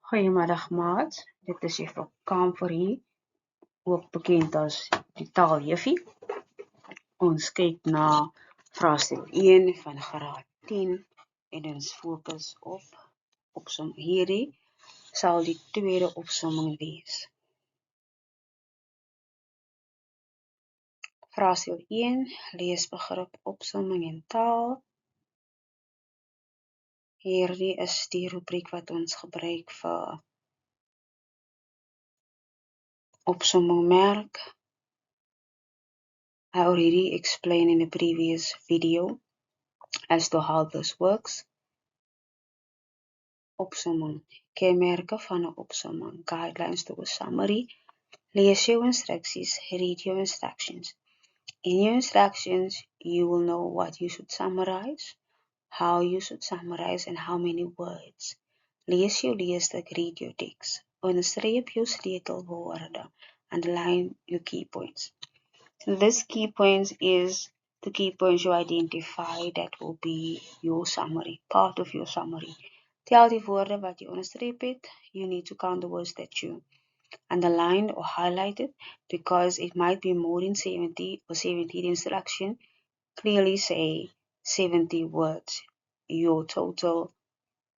Goedemiddag maat, dit is juffrouw Kamferie, ook bekend as die taaljuffie. Ons kyk na vraagstuk 1 van graad 10 en ons fokus op opsomming. Hierdie sal die tweede opsomming wees. Vraagstuk 1, leesbegrip, opsomming en taal. Hierdie is die rubriek wat ons gebruik vir opsomming merk. I already explained in the previous video as to how this works. Opsomming. Kenmerke van 'n opsomming. Guidelines to a summary. Lees jou instructies. Read your instructions. In your instructions, you will know what you should summarize, how you should summarize, and how many words. Lees jou leesstuk, read your text. Onderstreep jou sleutelwoorde. Underline your key points. So this key points is the key points you identify that will be your summary, part of your summary. Tel die woorde wat jy onderstreep het. You need to count the words that you underlined or highlighted because it might be more than 70 or 70 instruction. Clearly say 70 words. Your total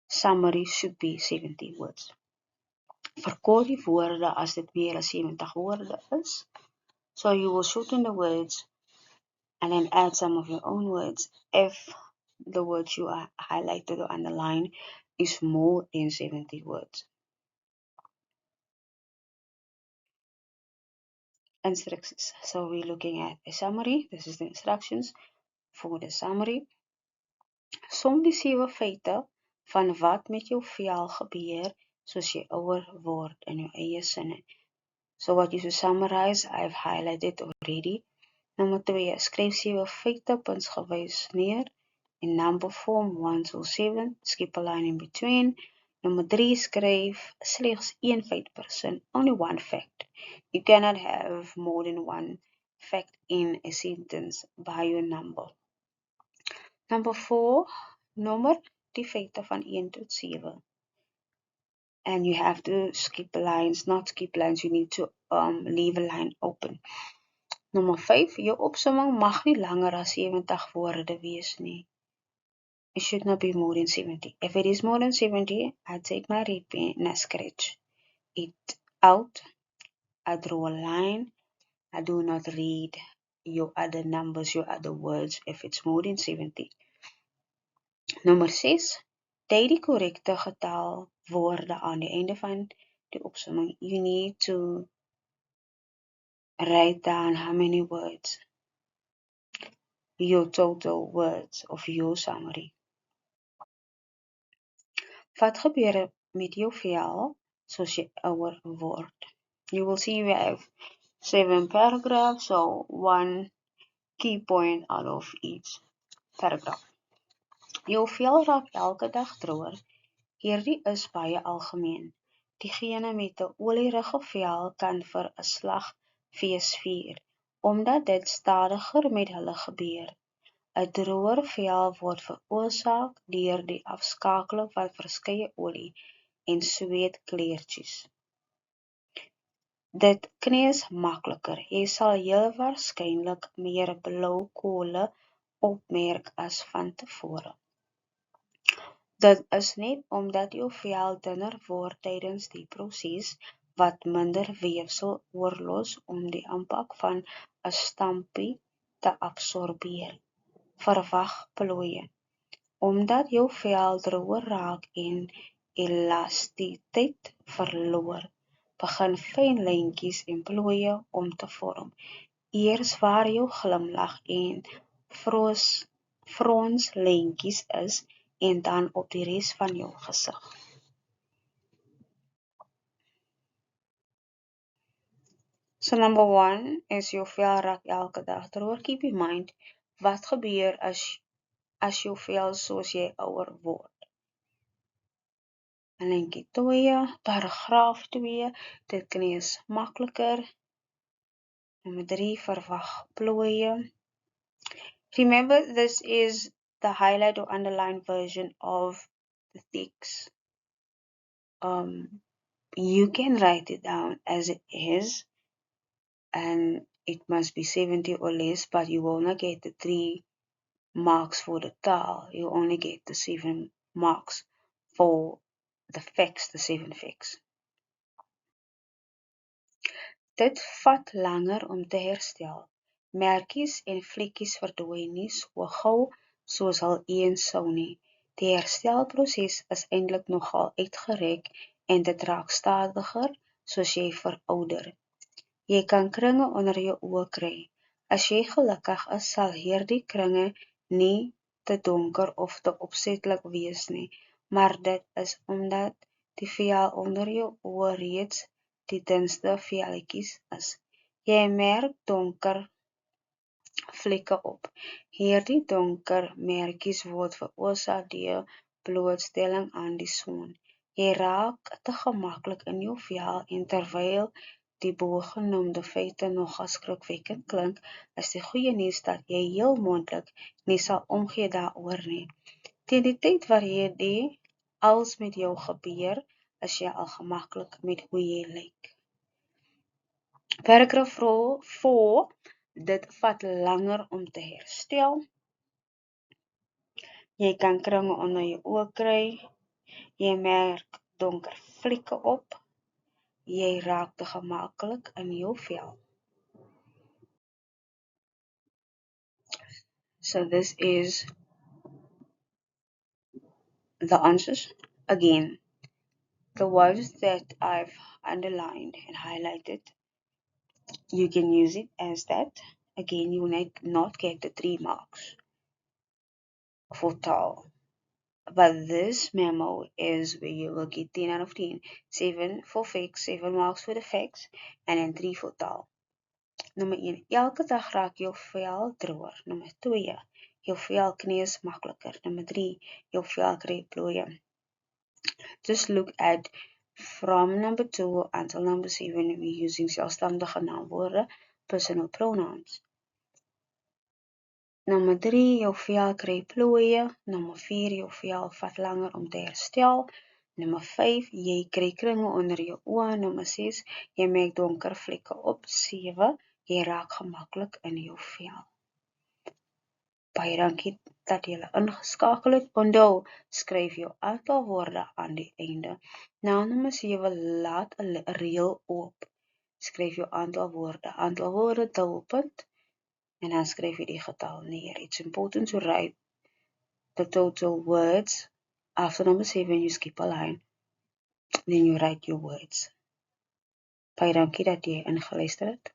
summary should be 70 words. Verkort die woorde as dit meer as 70 woorde is. So you will shorten the words and then add some of your own words if the words you are highlighted or underlined is more than 70 words. Instructions. So we're looking at a summary. This is the instructions for the summary. Som die 7 feite van wat met jou vel gebeur soos jy ouer word in jou eie sinne. So what you should summarize, I've highlighted already. Nummer 2, skryf 7 feite puntsgewys neer in number form 1 to 7, skip a line in between. Nummer 3, skryf slegs 1 feit per sin, only one fact. You cannot have more than one fact in a sentence by your number. Number 4, nommer die feite van 1 tot 7. And you have to skip lines, not skip lines, you need to leave a line open. Nummer 5, jou opsomming mag nie langer as 70 woorde wees nie. It should not be more than 70. If it is more than 70, I take my red pen and I scratch it out. I draw a line. I do not read your other numbers, your other words if it's more than 70. Nummer 6. Dui die korrekte getal woorde aan die einde van die opsomming. You need to write down how many words, your total words of your summary. Wat gebeur met jou vel soos jy ouer word? You will see we have 7 paragraphs, so 1 key point out of each paragraph. Jou vel raak elke dag droër. Hierdie is baie algemeen. Diegene met 'n olierige vel kan vir 'n slagfees vier, omdat dit stadiger met hulle gebeur. 'n Droër vel word veroorsaak deur die afskakeling van verskeie olie en sweetkleertjies. Dit kneus makliker. Jy sal heel waarskynlik meer blou kole opmerk as van tevore. Dit is net omdat jou vel dunner word tydens die proses wat minder weefsel oorlos om die impak van 'n stampie te absorbeer. Verwag plooie. Omdat jou vel droër raak en elastisiteit verloor, begin fyn lyntjies en plooie om te vorm. Eers waar jou glimlag en frons lyntjies is en dan op die res van jou gesig. So number 1 is jou vel raak elke dag droër. Keep in mind, wat gebeur as jou vel soos jy ouer word? Lyntjie 2, paragraaf 2, dit kneus makliker. Nummer 3, verwag plooie. Remember, this is the highlight or underlined version of the text. you can write it down as it is, and it must be 70 or less, but you will not get the 3 marks for the taal. You only get the 7 marks for the facts, the 7 facts. Dit vat langer om te herstel. Merkies en vlekkies verdwyn nie so gou soos hul eens sou nie. Die herstelproses is eintlik nogal uitgerek en dit raak stadiger soos jy verouder. Jy kan kringe onder jou oë kry. As jy gelukkig is, sal hierdie kringe nie te donker of te opsetlik wees nie, maar dit is omdat die vel onder jou oë reeds die dunste velletjies is. Jy merk donker vlekke op. Hierdie donker merkies word veroorsaak deur blootstelling aan die son. Jy raak te gemaklik in jou vel en terwyl die bogenoemde feite nogal skrikwekkend klink, is die goeie nuus dat jy heel moontlik nie sal omgee daaroor nie. Teen die tyd waar hierdie als met jou gebeur, is jy al gemaklik met hoe jy lyk. Paragraaf 4, dit vat langer om te herstel. Jy kan kringe onder jou oë kry. Jy merk donker vlekke op. Jy raak te gemaklik in jou vel. So this is the answers. Again, the words that I've underlined and highlighted, you can use it as that. Again, you will not get the 3 marks for taal. But this memo is where you will get 10 out of 10. 7 for facts, 7 marks for the facts, and then 3 for taal. Nummer 1. Elke dag raak jou vel droër. Nummer 2. Jou vel kneus makliker. Nummer 3. Jou vel kry plooie. Just look at from number 2 until number 7, we're using selfstandige naamwoorde, personal pronouns. Nummer 3, jou vel kry plooie. Nummer 4, jou vel vat langer om te herstel. Nummer 5, jy kry kringe onder jou oë. Nummer 6, jy merk donker vlekke op. 7, jy raak gemaklik in jou vel. Baie dankie dat jy ingeskakel het. Onthou, skryf jou aantal woorde aan die einde. Na nummer 7, laat 'n reël oop. Skryf jou aantal woorde, dubbelpunt, en dan skryf jy die getal neer. It's important to write the total words. After number 7, you skip a line. Then you write your words. Baie dankie dat jy ingeluister het.